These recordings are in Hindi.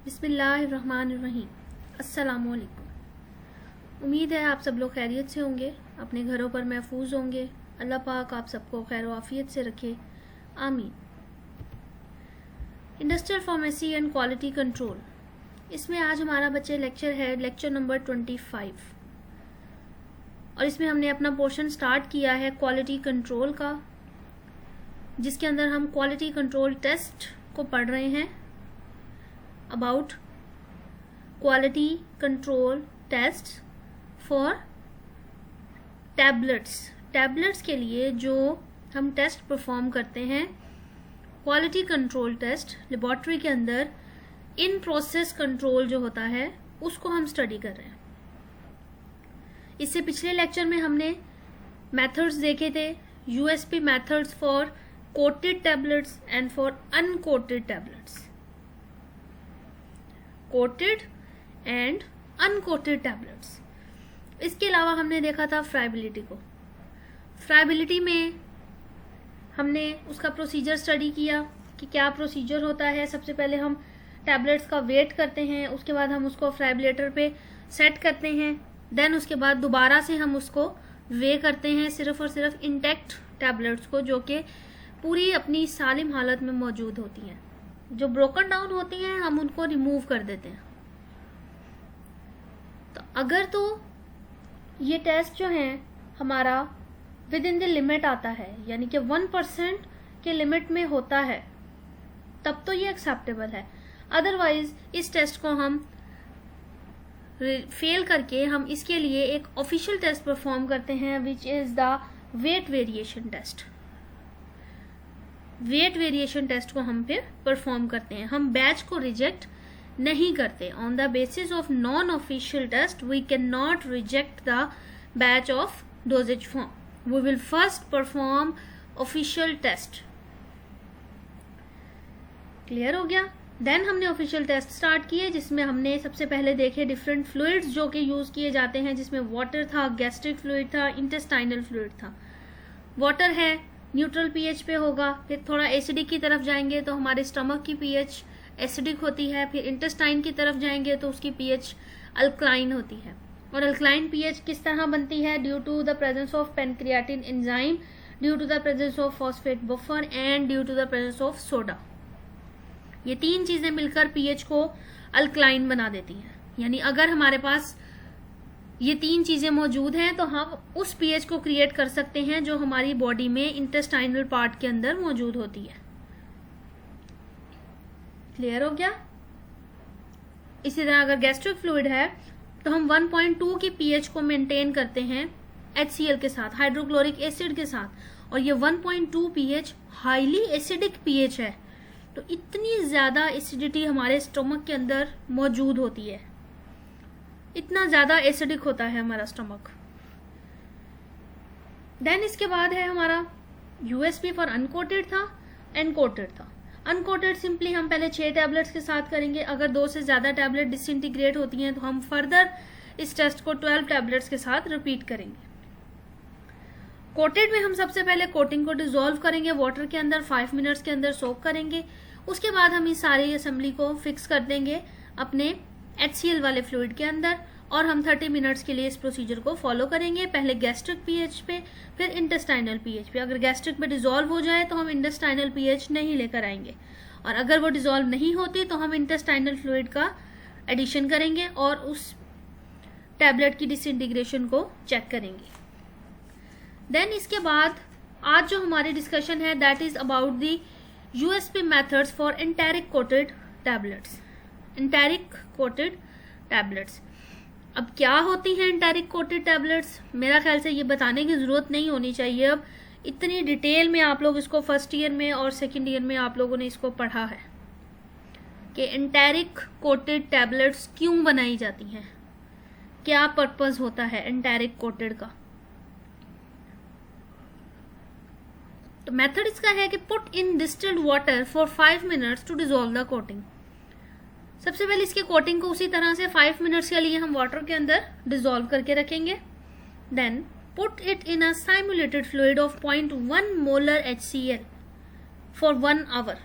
बिस्मिल्लाहिर्रहमानिर्रहीम। अस्सलामुअलैकुम। उम्मीद है आप सब लोग खैरियत से होंगे, अपने घरों पर महफूज होंगे। अल्लाह पाक आप सबको खैर आफियत से रखे, आमीन। Industrial pharmacy and quality control, इसमें आज हमारा बच्चे लेक्चर है लेक्चर नंबर 25 और इसमें हमने अपना पोर्शन स्टार्ट किया है क्वालिटी कंट्रोल का, जिसके अंदर हम क्वालिटी कंट्रोल टेस्ट को पढ़ रहे हैं। About quality control test for tablets के लिए जो हम टेस्ट परफॉर्म करते हैं, क्वालिटी कंट्रोल टेस्ट लेबोरेटरी के अंदर इन प्रोसेस कंट्रोल जो होता है उसको हम स्टडी कर रहे हैं। इससे पिछले लेक्चर में हमने मेथड्स देखे थे, USP methods for coated tablets and for uncoated tablets, coated and uncoated tablets. इसके अलावा हमने देखा था फ्राइबिलिटी को। फ्राइबिलिटी में हमने उसका प्रोसीजर स्टडी किया कि क्या प्रोसीजर होता है। सबसे पहले हम टैबलेट्स का वेट करते हैं, उसके बाद हम उसको फ्राइबुलेटर पे सेट करते हैं, देन उसके बाद दोबारा से हम उसको वे करते हैं सिर्फ और सिर्फ इंटैक्ट टैबलेट्स को, जो कि पूरी अपनी सालिम हालत में मौजूद होती हैं। जो ब्रोकन डाउन होती हैं हम उनको रिमूव कर देते हैं। तो अगर तो ये टेस्ट जो है हमारा विद इन द लिमिट आता है, यानी कि 1% के लिमिट में होता है, तब तो ये एक्सेप्टेबल है। अदरवाइज इस टेस्ट को हम फेल करके हम इसके लिए एक ऑफिशियल टेस्ट परफॉर्म करते हैं, which is the weight variation test. Weight variation test को हम फिर परफॉर्म करते हैं। हम बैच को रिजेक्ट नहीं करते। On the basis of non official test we can not reject the batch of dosages form. We will first perform official test. Clear हो गया? देन हमने ऑफिशियल टेस्ट स्टार्ट किए, जिसमें हमने सबसे पहले देखे डिफरेंट फ्लूइड्स जो कि यूज किए जाते हैं, जिसमें वाटर था, गैस्ट्रिक फ्लूइड था, इंटेस्टाइनल फ्लूइड था। वाटर है न्यूट्रल पीएच पे होगा, फिर थोड़ा एसिडिक की तरफ जाएंगे तो हमारे स्टमक की पीएच एसिडिक होती है, फिर इंटेस्टाइन की तरफ जाएंगे तो उसकी पीएच अल्कलाइन होती है। और अल्कलाइन पीएच किस तरह बनती है? Due to the presence of pancreatin enzyme, due to the presence of phosphate buffer and due to the presence of soda. ये तीन चीजें मिलकर पीएच को अल्कलाइन बना देती हैं। यानी अगर हमारे पास ये तीन चीजें मौजूद हैं तो हम उस पीएच को क्रिएट कर सकते हैं जो हमारी बॉडी में इंटेस्टाइनल पार्ट के अंदर मौजूद होती है। क्लियर हो गया? इसी तरह अगर गैस्ट्रिक फ्लूइड है तो हम 1.2 की पीएच को मेंटेन करते हैं HCl के साथ, हाइड्रोक्लोरिक एसिड के साथ, और ये 1.2 पीएच हाईली एसिडिक पीएच है। तो इतनी ज्यादा एसिडिटी हमारे स्टमक के अंदर मौजूद होती है, इतना ज्यादा एसिडिक होता है हमारा स्टमक। देन इसके बाद है हमारा यूएसपी फॉर अनकोटेड था, एनकोटेड था। अनकोटेड सिंपली हम पहले 6 टैबलेट्स के साथ करेंगे। अगर 2 से ज्यादा टैबलेट डिसइंटीग्रेट होती हैं तो हम फर्दर इस टेस्ट को 12 टैबलेट्स के साथ रिपीट करेंगे। कोटेड में हम सबसे पहले कोटिंग को डिसॉल्व करेंगे वाटर के अंदर, 5 मिनट्स के अंदर सोक करेंगे। उसके बाद हम इस सारी असेंबली को फिक्स कर देंगे अपने HCl वाले फ्लूइड के अंदर, और हम 30 मिनट्स के लिए इस प्रोसीजर को फॉलो करेंगे। पहले गैस्ट्रिक पीएच पे, फिर इंटेस्टाइनल पीएच पे। अगर गैस्ट्रिक पे डिसॉल्व हो जाए तो हम इंटेस्टाइनल पीएच नहीं लेकर आएंगे, और अगर वो डिसॉल्व नहीं होती तो हम इंटेस्टाइनल फ्लूइड का एडिशन करेंगे और उस टैबलेट की डिसइंटीग्रेशन को चेक करेंगे। देन इसके बाद आज जो हमारी डिस्कशन है that is about the USP methods for enteric coated tablets. Enteric coated tablets, अब क्या होती हैं एंटेरिक कोटेड टैबलेट्स? मेरा ख्याल से ये बताने की जरूरत नहीं होनी चाहिए। अब इतनी डिटेल में आप लोग इसको फर्स्ट ईयर में और सेकंड ईयर में आप लोगों ने इसको पढ़ा है कि एंटेरिक कोटेड टैबलेट्स क्यों बनाई जाती हैं, क्या पर्पस होता है एंटेरिक कोटेड का। तो मेथड इसका है कि put in distilled water for 5 minutes to dissolve the coating. सबसे पहले इसके कोटिंग को उसी तरह से 5 मिनट्स के लिए हम वाटर के अंदर डिसॉल्व करके रखेंगे। Then put it in a simulated fluid of 0.1 molar HCl for 1 hour.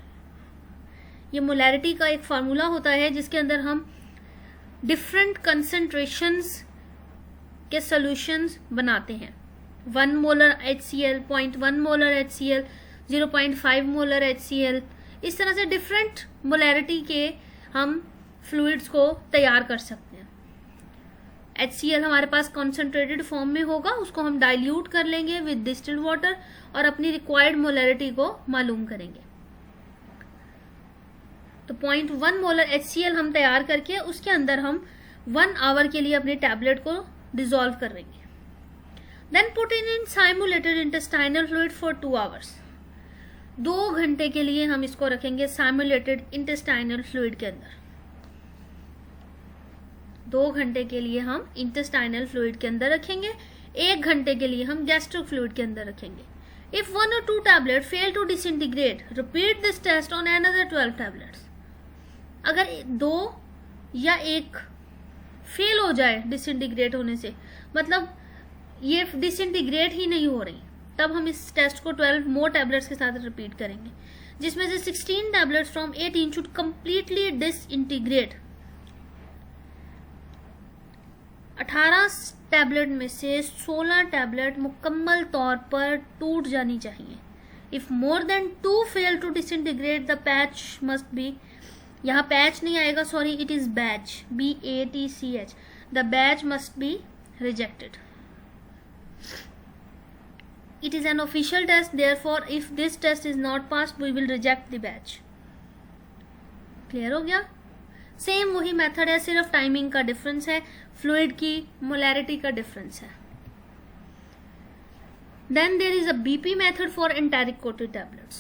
ये मोलैरिटी का एक फार्मूला होता है जिसके अंदर हम डिफरेंट कंसंट्रेशंस के सॉल्यूशंस बनाते हैं। 1 molar HCl, 0.1 molar HCl, 0.5 molar HCl, इस तरह से डिफरेंट मोलैरिटी के हम फ्लूइड्स को तैयार कर सकते हैं। HCl हमारे पास कॉन्सेंट्रेटेड फॉर्म में होगा, उसको हम डाइल्यूट कर लेंगे विद डिस्टिल्ड वाटर और अपनी रिक्वायर्ड मोलैरिटी को मालूम करेंगे। तो 0.1 मोलर HCl हम तैयार करके उसके अंदर हम 1 आवर के लिए अपने टैबलेट को डिसॉल्व करेंगे। Then put in simulated intestinal fluid for 2 hours. 2 घंटे के लिए हम इसको रखेंगे साइमुलेटेड इंटेस्टाइनल फ्लूइड के अंदर। 2 घंटे के लिए हम इंटेस्टाइनल फ्लूइड के अंदर रखेंगे, 1 घंटे के लिए हम गैस्ट्रिक फ्लूइड के अंदर रखेंगे। If 1 or 2 tablet fail to disintegrate, repeat this test on another 12 tablets. अगर 2 या 1 फेल हो जाए डिसइंटीग्रेट होने से, मतलब ये डिसइंटीग्रेट ही नहीं हो रही, तब हम इस टेस्ट को 12 मोर टैबलेट्स के साथ रिपीट करेंगे, जिसमें से 16 tablets from 18 should completely disintegrate. 18 tablet में से 16 टैबलेट मुकम्मल तौर पर टूट जानी चाहिए। If more than 2 fail to disintegrate, the patch must be, यहाँ पैच नहीं आएगा, sorry, it is batch, BATCH, the batch must be rejected. It is an official test, therefore if this test is not passed, we will reject the batch. Clear हो गया? सेम वही मेथड है, सिर्फ टाइमिंग का डिफरेंस है, फ्लूइड की मोलैरिटी का डिफरेंस है। Then there is a BP method for enteric coated tablets.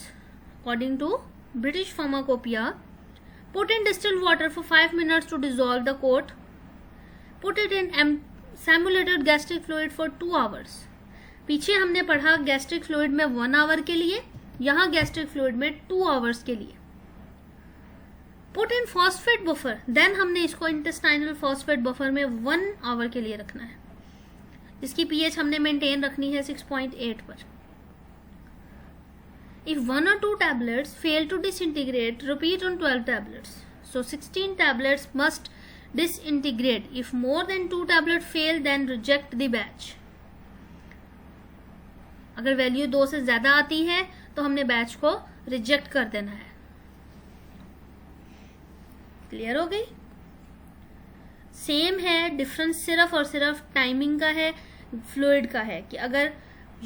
According to British Pharmacopoeia, put in distilled water for 5 minutes to dissolve the coat. Put it in simulated gastric fluid for 2 hours. पीछे हमने पढ़ा गैस्ट्रिक फ्लूइड में 1 आवर के लिए, यहाँ गैस्ट्रिक फ्लूइड में 2 आवर्स के लिए। Put in phosphate buffer, then हमने इसको इंटेस्टाइनल फॉस्फेट बफर में 1 आवर के लिए रखना है, जिसकी पीएच हमने मेंटेन रखनी है 6.8 पर। If 1 or 2 tablets fail to disintegrate, repeat on 12 tablets. So 16 tablets must disintegrate. If more than 2 tablet fail, then reject the batch. अगर वैल्यू 2 से ज्यादा आती है तो हमने बैच को रिजेक्ट कर देना है। क्लियर हो गई? सेम है, डिफरेंस सिर्फ और सिर्फ टाइमिंग का है, फ्लूइड का है, कि अगर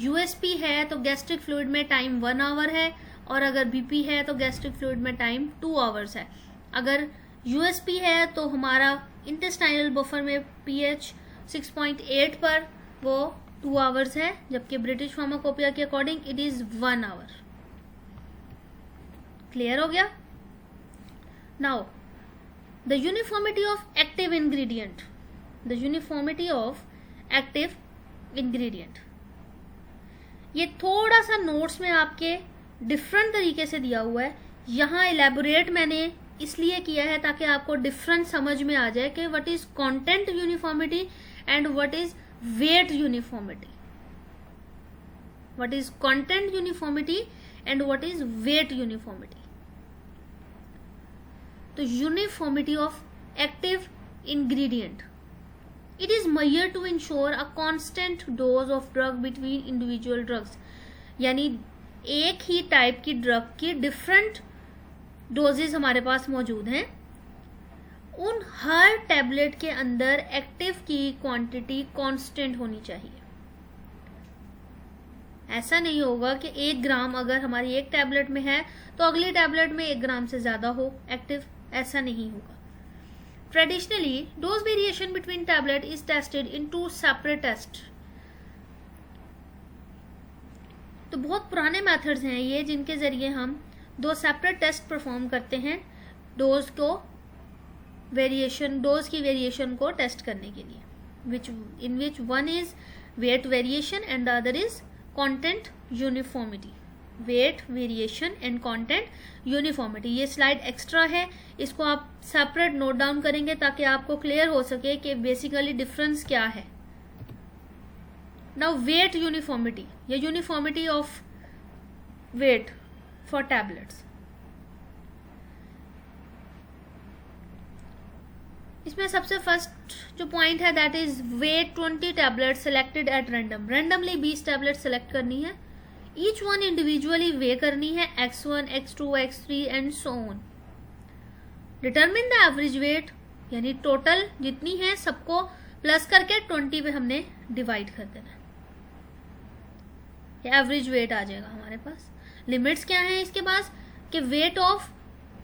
USP है तो गैस्ट्रिक फ्लूइड में टाइम 1 आवर है, और अगर BP है तो गैस्ट्रिक फ्लूइड में टाइम 2 आवर्स है। अगर USP है तो हमारा इंटेस्टाइनल बफर में pH 6.8 पर वो 2 आवर्स है, जबकि ब्रिटिश फार्माकोपिया के according it is 1 hour. Clear हो गया? Now the uniformity of active ingredient, the uniformity of active ingredient, ये थोड़ा सा नोट्स में आपके डिफरेंट तरीके से दिया हुआ है। यहाँ इलेबोरेट मैंने इसलिए किया है ताकि आपको डिफरेंट समझ में आ जाए कि what is content uniformity and what is weight uniformity. What is content uniformity and what is weight uniformity? The uniformity of active ingredient. It is measured to ensure a constant dose of drug between individual drugs. यानी एक ही टाइप की ड्रग की डिफरेंट डोजेज हमारे पास मौजूद हैं, उन हर टैबलेट के अंदर एक्टिव की क्वांटिटी कांस्टेंट होनी चाहिए। ऐसा नहीं होगा कि 1 ग्राम अगर हमारी एक टैबलेट में है तो अगली टैबलेट में 1 ग्राम से ज्यादा हो एक्टिव, ऐसा नहीं होगा। Traditionally dose variation between tablet is tested in 2 separate test. तो बहुत पुराने मेथड्स हैं ये, जिनके जरिए हम 2 सेपरेट टेस्ट परफॉर्म करते हैं डोज को वेरिएशन, डोज की वेरिएशन को टेस्ट करने के लिए, in which one is weight variation and the other is content uniformity. Weight variation and content uniformity. ये स्लाइड एक्स्ट्रा है, इसको आप सेपरेट नोट डाउन करेंगे ताकि आपको क्लियर हो सके कि बेसिकली डिफरेंस क्या है। नाउ वेट यूनिफॉर्मिटी, या uniformity of weight for tablets. इसमें सबसे फर्स्ट जो पॉइंट है that is weight 20 tablet selected at random. Randomly 20 tablet select करनी है, ईच वन इंडिविजुअली वे करनी है, x1, x2, x3 and so on. Determine the average wait, यानी टोटल जितनी है सबको प्लस करके 20 पे हमने डिवाइड कर देना, एवरेज वेट आ जाएगा हमारे पास। लिमिट्स क्या है इसके पास कि वेट ऑफ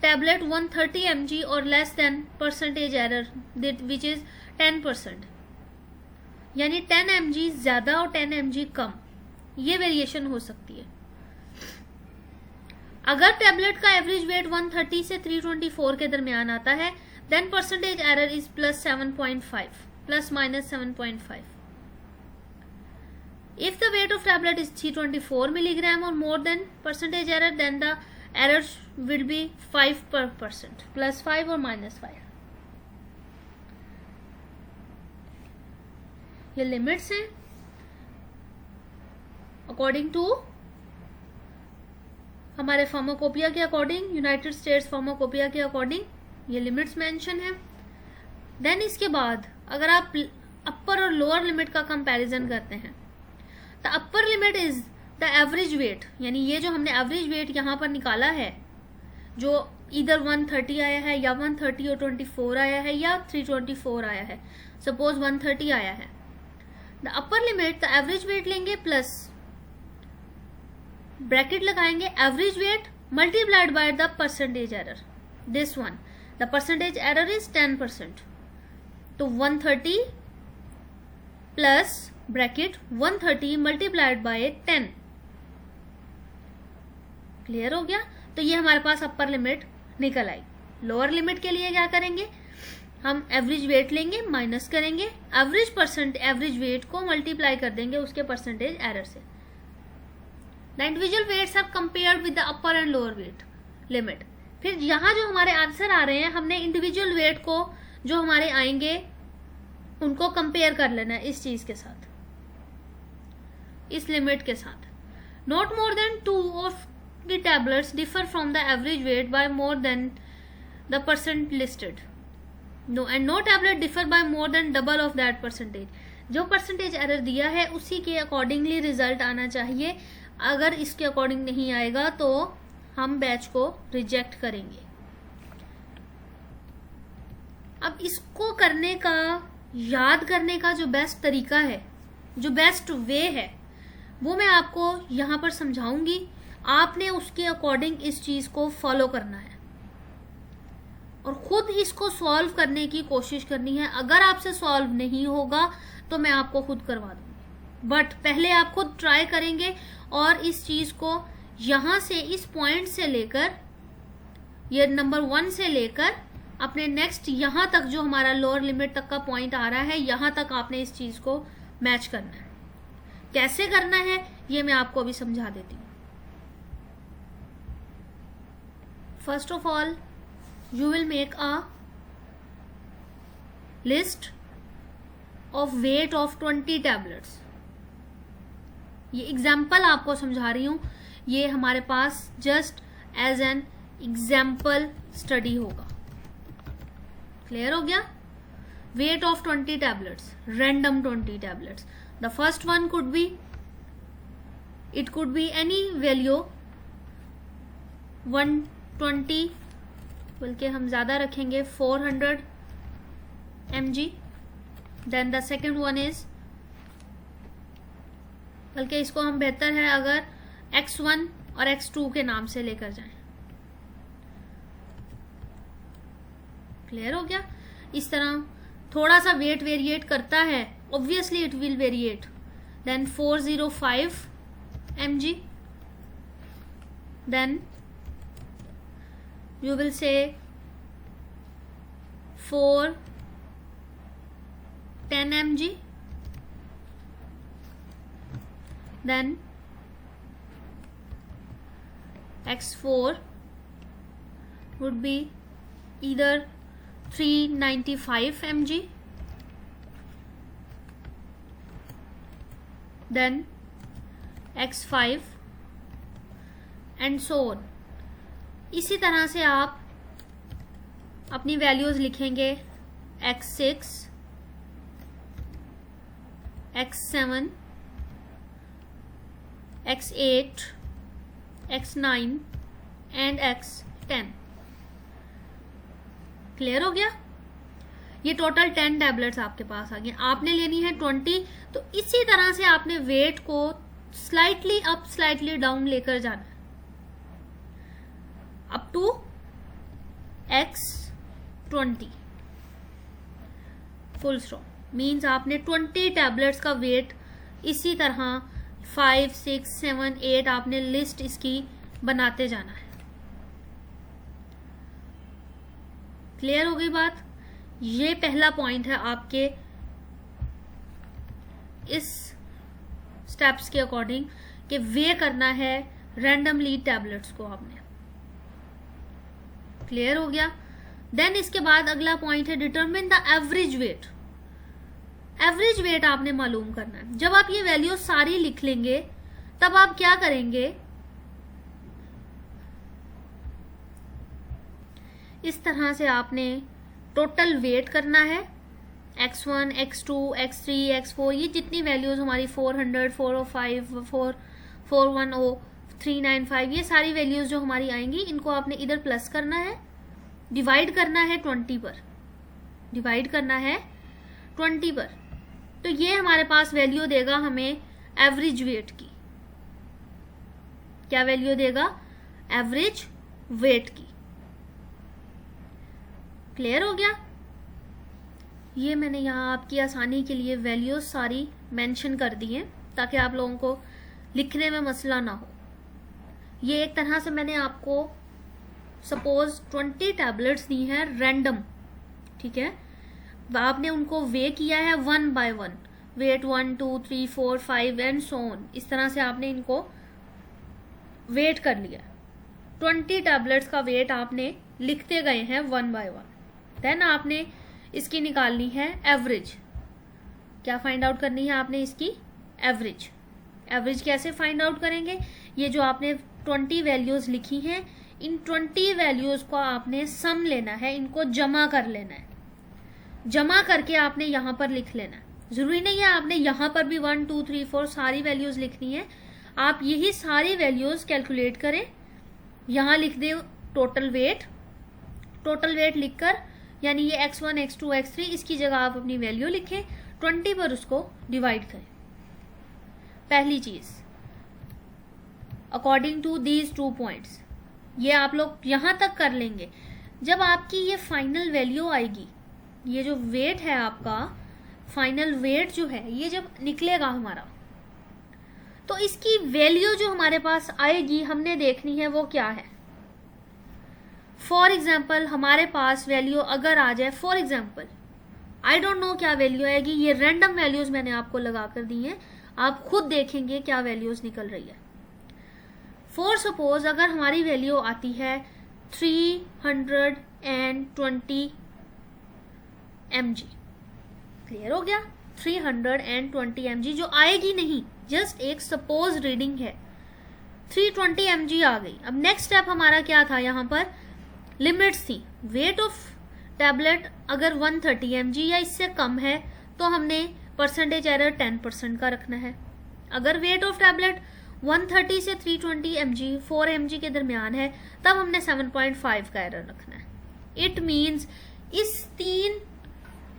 टैबलेट 130 mg और less than percentage error which is 10%, यानी 10 mg ज्यादा और 10 mg कम, ये वेरिएशन हो सकती है। अगर टैबलेट का एवरेज वेट 130 से 324 के दरमियान आता है then percentage error is +7.5 ±7.5। If the weight of tablet is 324 milligram or more than percentage error, then the error will be 5%, +5 or -5। ये लिमिट्स हैं अकॉर्डिंग टू हमारे फार्माकोपिया के अकॉर्डिंग, यूनाइटेड स्टेट्स फार्माकोपिया के अकॉर्डिंग ये लिमिट्स मेंशन है। देन इसके बाद अगर आप अपर और लोअर लिमिट का कंपैरिजन करते हैं, the upper limit is the average wait, यानी ये जो हमने एवरेज वेट यहाँ पर निकाला है जो इधर 130 आया है या 130 और 24 आया है या 324 आया है, सपोज 130 आया है, the upper limit the average weight लेंगे प्लस ब्रैकेट लगाएंगे average weight multiplied by the percentage error, this one the percentage error is 10%, तो 130 plus bracket 130 multiplied by 10, clear हो गया। तो ये हमारे पास अपर लिमिट निकल आई। लोअर लिमिट के लिए क्या करेंगे, हम एवरेज वेट लेंगे, माइनस करेंगे एवरेज वेट को मल्टीप्लाई कर देंगे उसके परसेंटेज एरर से। The individual weights are compared with the upper and lower weight limit. फिर यहाँ जो हमारे आंसर आ रहे हैं हमने इंडिविजुअल वेट को जो हमारे आएंगे उनको कंपेयर कर लेना है इस चीज के साथ, इस लिमिट के साथ। Not more than 2 of the tablets differ from the average weight by more than the percent listed, no and no tablet differ by more than double of that percentage. जो परसेंटेज एरर दिया है उसी के अकॉर्डिंगली रिजल्ट आना चाहिए, अगर इसके अकॉर्डिंग नहीं आएगा तो हम बैच को रिजेक्ट करेंगे। अब इसको करने का, याद करने का जो बेस्ट तरीका है, जो बेस्ट वे है, वो मैं आपको यहां पर समझाऊंगी। आपने उसके अकॉर्डिंग इस चीज को फॉलो करना है और खुद इसको सॉल्व करने की कोशिश करनी है। अगर आपसे सॉल्व नहीं होगा तो मैं आपको खुद करवा दूंगी, बट पहले आप खुद ट्राई करेंगे और इस चीज को यहां से, इस पॉइंट से लेकर, ये नंबर 1 से लेकर अपने नेक्स्ट यहां तक जो हमारा लोअर लिमिट तक का पॉइंट आ रहा है, यहां तक आपने इस चीज को मैच करना है। कैसे करना है ये मैं आपको अभी समझा देती हूँ। First of all you will make a list of weight of 20 tablets. ये एग्जाम्पल आपको समझा रही हूं, ये हमारे पास just as an example study होगा। क्लियर हो गया। Weight of 20 tablets, random 20 tablets. The first one could be, it could be any value 120, बल्कि हम ज्यादा रखेंगे 400 mg। Then the second one is, बल्कि इसको हम बेहतर है अगर x1 और x2 के नाम से लेकर जाएं। क्लियर हो गया। इस तरह थोड़ा सा वेट वेरिएट करता है, obviously it will variate. Then 405 mg, then you will say 410 mg, then x4 would be either 395 mg, then x5 and so on। इसी तरह से आप अपनी वैल्यूज लिखेंगे X6, X7, X8, X9 and X10। Clear हो गया? ये टोटल 10 टैबलेट्स आपके पास आ गई। आपने लेनी है 20, तो इसी तरह से आपने वेट को स्लाइटली अप स्लाइटली डाउन लेकर जाना है up to X20 full stop. Means आपने 20 टैबलेट्स का वेट इसी तरह 5, 6, 7, 8 आपने लिस्ट इसकी बनाते जाना है। क्लियर हो गई बात? ये पहला पॉइंट है आपके इस स्टेप्स के अकॉर्डिंग कि वे करना है रैंडमली टैबलेट्स को आपने। क्लियर हो गया? देन इसके बाद अगला पॉइंट है determine the average wait. Average weight आपने मालूम करना है। जब आप ये वैल्यू सारी लिख लेंगे तब आप क्या करेंगे, इस तरह से आपने टोटल वेट करना है। X1, X2, X3, X4 ये जितनी वैल्यूज हमारी 400, 405, 410, 395 ये सारी वैल्यूज जो हमारी आएंगी इनको आपने इधर प्लस करना है, डिवाइड करना है 20 पर, डिवाइड करना है 20 पर। तो ये हमारे पास वैल्यू देगा हमें एवरेज वेट की। क्या वैल्यू देगा? एवरेज वेट की। क्लियर हो गया? ये मैंने यहाँ आपकी आसानी के लिए वैल्यूज सारी मेंशन कर दी हैं ताकि आप लोगों को लिखने में मसला ना हो। ये एक तरह से मैंने आपको सपोज 20 टैबलेट्स दी हैं रैंडम, ठीक है? आपने उनको वे किया है 1 by 1, weight 1, 2, 3, 4, 5 and so on. इस तरह से आपने इनको वेट कर लिया। 20 टैबलेट्स का वेट आपने लिखते गए हैं 1 by 1। देन आपने इसकी निकालनी है एवरेज। क्या फाइंड आउट करनी है आपने? इसकी एवरेज। एवरेज कैसे फाइंड आउट करेंगे? ये जो आपने 20 वैल्यूज लिखी हैं इन 20 वैल्यूज को आपने सम लेना है, इनको जमा कर लेना है। जमा करके आपने यहां पर लिख लेना है। जरूरी नहीं है आपने यहां पर भी 1, 2, 3, 4 सारी वैल्यूज लिखनी है। आप यही सारी वैल्यूज कैलकुलेट करें, यहां लिख दे टोटल वेट। टोटल वेट लिखकर यानी ये X1, X2, X3 इसकी जगह आप अपनी वैल्यू लिखें, 20 पर उसको डिवाइड करें। पहली चीज अकॉर्डिंग टू दीज 2 पॉइंट्स ये आप लोग यहां तक कर लेंगे। जब आपकी ये फाइनल वैल्यू आएगी, ये जो वेट है आपका फाइनल वेट जो है ये जब निकलेगा हमारा, तो इसकी वैल्यू जो हमारे पास आएगी हमने देखनी है वो क्या है। फॉर एग्जाम्पल हमारे पास वैल्यू अगर आ जाए, for example I don't know क्या वैल्यू आएगी, ये रैंडम वैल्यूज मैंने आपको लगा कर दी हैं, आप खुद देखेंगे क्या वैल्यूज निकल रही है। फॉर सपोज अगर हमारी वैल्यू आती है 320 mg। क्लियर हो गया? 320 mg जो आएगी नहीं, जस्ट एक सपोज रीडिंग है। 320 mg आ गई। अब नेक्स्ट स्टेप हमारा क्या था? यहां पर लिमिट्स थी। वेट ऑफ टैबलेट अगर 130 mg या इससे कम है तो हमने परसेंटेज एरर 10% का रखना है। अगर वेट ऑफ टैबलेट 130 से 320 mg 4 mg के दरमियान है तब हमने 7.5 का एरर रखना है। इट मीन्स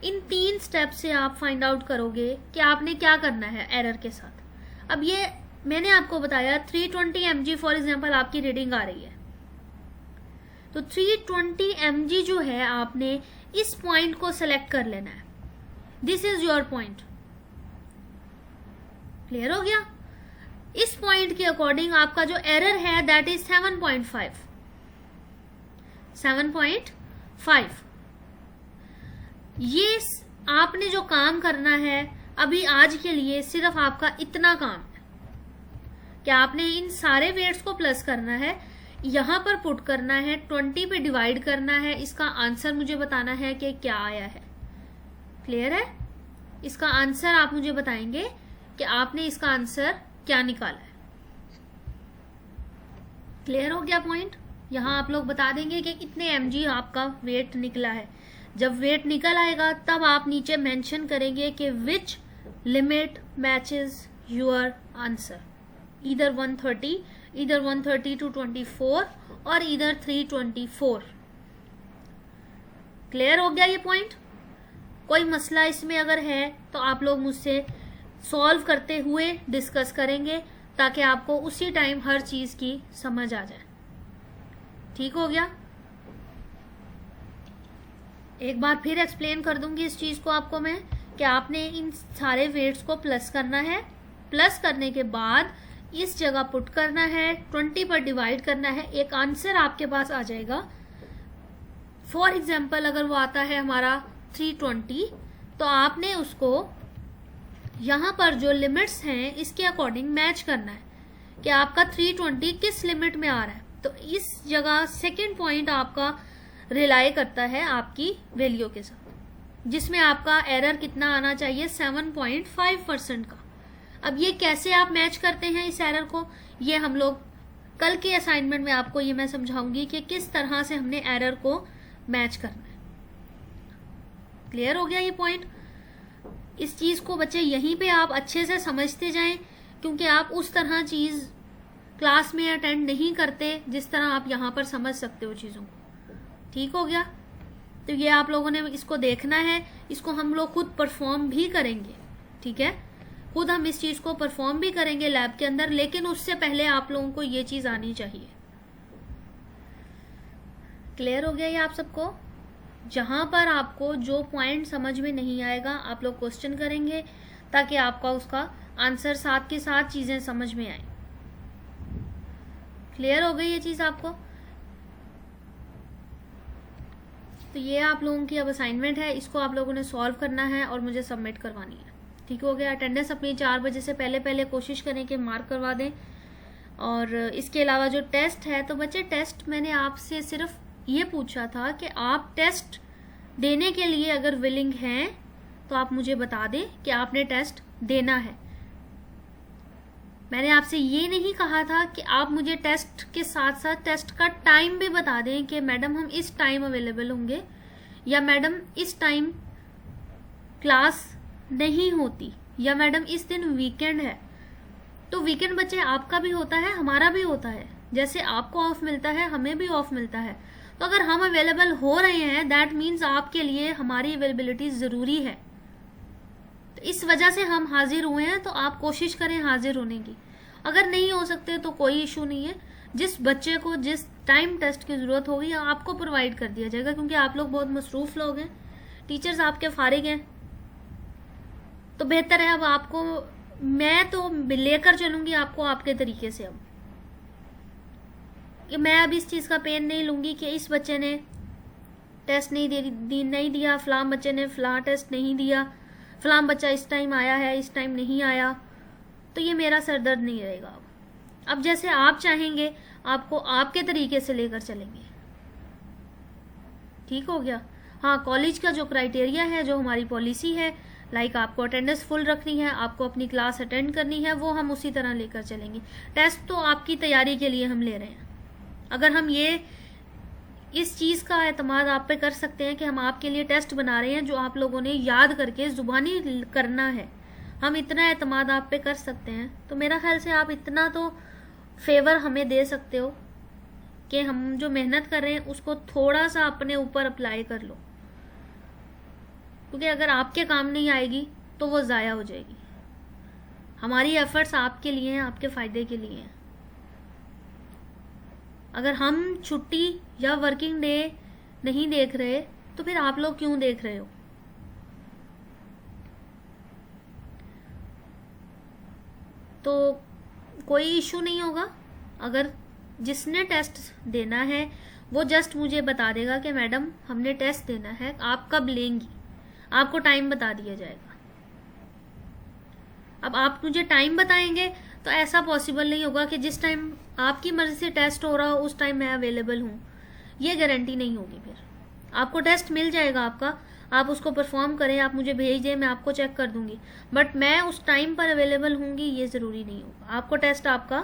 इन तीन स्टेप से आप फाइंड आउट करोगे कि आपने क्या करना है एरर के साथ। अब ये मैंने आपको बताया 320 mg फॉर एग्जांपल आपकी रीडिंग आ रही है, तो 320 mg जो है आपने इस पॉइंट को सेलेक्ट कर लेना है। This is your point. Clear हो गया? इस पॉइंट के अकॉर्डिंग आपका जो एरर है दैट इज 7.5। ये आपने जो काम करना है अभी आज के लिए सिर्फ आपका इतना काम है कि आपने इन सारे वेट्स को प्लस करना है, यहां पर पुट करना है, 20 पे डिवाइड करना है, इसका आंसर मुझे बताना है कि क्या आया है। क्लियर है? इसका आंसर आप मुझे बताएंगे कि आपने इसका आंसर क्या निकाला है। क्लियर हो गया पॉइंट? यहां आप लोग बता देंगे कि कितने mg आपका वेट निकला है। जब वेट निकल आएगा तब आप नीचे मेंशन करेंगे कि which limit matches your answer, either 130, either 130 to 24 और ईदर 324। क्लियर हो गया ये पॉइंट? कोई मसला इसमें अगर है तो आप लोग मुझसे सॉल्व करते हुए डिस्कस करेंगे ताकि आपको उसी टाइम हर चीज की समझ आ जाए। ठीक हो गया? एक बार फिर एक्सप्लेन कर दूंगी इस चीज को आपको मैं कि आपने इन सारे वेट्स को प्लस करना है। प्लस करने के बाद इस जगह पुट करना है, 20 पर डिवाइड करना है, एक आंसर आपके पास आ जाएगा। फॉर एग्जाम्पल अगर वो आता है हमारा 320, तो आपने उसको यहाँ पर जो लिमिट्स हैं इसके अकॉर्डिंग मैच करना है कि आपका 320 किस लिमिट में आ रहा है। तो इस जगह सेकेंड पॉइंट आपका रिलाई करता है आपकी वैल्यू के साथ, जिसमें आपका एरर कितना आना चाहिए, 7.5% का। अब ये कैसे आप मैच करते हैं इस एरर को, ये हम लोग कल के असाइनमेंट में आपको ये मैं समझाऊंगी कि किस तरह से हमने एरर को मैच करना है। क्लियर हो गया ये पॉइंट? इस चीज को बच्चे यहीं पे आप अच्छे से समझते जाएं, क्योंकि आप उस तरह चीज क्लास में अटेंड नहीं करते जिस तरह आप यहाँ पर समझ सकते हो चीजों को। ठीक हो गया? तो ये आप लोगों ने इसको देखना है, इसको हम लोग खुद परफॉर्म भी करेंगे। ठीक है, खुद हम इस चीज को परफॉर्म भी करेंगे लैब के अंदर, लेकिन उससे पहले आप लोगों को ये चीज आनी चाहिए। क्लियर हो गया ये आप सबको? जहां पर आपको जो पॉइंट समझ में नहीं आएगा आप लोग क्वेश्चन करेंगे ताकि आपका उसका आंसर साथ के साथ चीजें समझ में आए। क्लियर हो गई ये चीज आपको? तो ये आप लोगों की अब असाइनमेंट है, इसको आप लोगों ने सॉल्व करना है और मुझे सबमिट करवानी है। ठीक हो गया? अटेंडेंस अपनी 4 बजे से पहले कोशिश करें कि मार्क करवा दें। और इसके अलावा जो टेस्ट है, तो बच्चे टेस्ट मैंने आपसे सिर्फ ये पूछा था कि आप टेस्ट देने के लिए अगर विलिंग हैं तो आप मुझे बता दें कि आपने टेस्ट देना है। मैंने आपसे ये नहीं कहा था कि आप मुझे टेस्ट के साथ साथ टेस्ट का टाइम भी बता दें कि मैडम हम इस टाइम अवेलेबल होंगे, या मैडम इस टाइम क्लास नहीं होती, या मैडम इस दिन वीकेंड है। तो वीकेंड बच्चे आपका भी होता है, हमारा भी होता है। जैसे आपको ऑफ मिलता है हमें भी ऑफ मिलता है। तो अगर हम अवेलेबल हो रहे हैं दैट मीन्स आपके लिए हमारी अवेलेबिलिटी जरूरी है। तो इस वजह से हम हाजिर हुए हैं, तो आप कोशिश करें हाजिर होने की। अगर नहीं हो सकते तो कोई इशू नहीं है, जिस बच्चे को जिस टाइम टेस्ट की जरूरत होगी आपको प्रोवाइड कर दिया जाएगा, क्योंकि आप लोग बहुत मसरूफ लोग हैं, टीचर्स आपके फारिग हैं। तो बेहतर है अब आपको मैं तो लेकर चलूंगी आपको आपके तरीके से। अब कि मैं अब इस चीज का पेन नहीं लूंगी कि इस बच्चे ने टेस्ट नहीं दिया, फलां बच्चे ने फलां टेस्ट नहीं दिया, फलां बच्चा इस टाइम आया है इस टाइम नहीं आया, तो ये मेरा सरदर्द नहीं रहेगा। अब जैसे आप चाहेंगे आपको आपके तरीके से लेकर चलेंगे। ठीक हो गया? हाँ, कॉलेज का जो क्राइटेरिया है, जो हमारी पॉलिसी है, लाइक आपको अटेंडेंस फुल रखनी है, आपको अपनी क्लास अटेंड करनी है, वो हम उसी तरह लेकर चलेंगे। टेस्ट तो आपकी तैयारी के लिए हम ले रहे हैं। अगर हम ये इस चीज का एतमाद आप पे कर सकते हैं कि हम आपके लिए टेस्ट बना रहे हैं जो आप लोगों ने याद करके जुबानी करना है, हम इतना एतमाद आप पे कर सकते हैं, तो मेरा ख्याल से आप इतना तो फेवर हमें दे सकते हो कि हम जो मेहनत कर रहे हैं उसको थोड़ा सा अपने ऊपर अप्लाई कर लो, क्योंकि अगर आपके काम नहीं आएगी तो वो ज़ाया हो जाएगी। हमारी एफर्ट्स आपके लिए हैं, आपके फायदे के लिए हैं। अगर हम छुट्टी या वर्किंग डे नहीं देख रहे तो फिर आप लोग क्यों देख रहे हो? तो कोई इशू नहीं होगा। अगर जिसने टेस्ट देना है वो जस्ट मुझे बता देगा कि मैडम हमने टेस्ट देना है, आप कब लेंगी, आपको टाइम बता दिया जाएगा। अब आप मुझे टाइम बताएंगे तो ऐसा पॉसिबल नहीं होगा कि जिस टाइम आपकी मर्जी से टेस्ट हो रहा हो उस टाइम मैं अवेलेबल हूँ, ये गारंटी नहीं होगी। फिर आपको टेस्ट मिल जाएगा आपका, आप उसको परफॉर्म करें, आप मुझे भेज दें, मैं आपको चेक कर दूंगी, बट मैं उस टाइम पर अवेलेबल होंगी ये जरूरी नहीं होगा। आपको टेस्ट आपका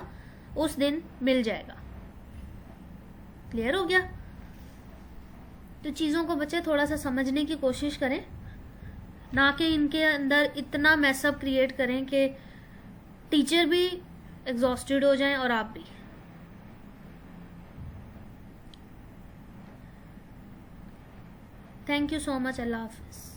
उस दिन मिल जाएगा। क्लियर हो गया? तो चीज़ों को बच्चे थोड़ा सा समझने की कोशिश करें, ना कि इनके अंदर इतना मैसअप क्रिएट करें कि टीचर भी एग्जॉस्टेड हो जाएं और आप भी। Thank you so much. अल्लाह हाफिज़।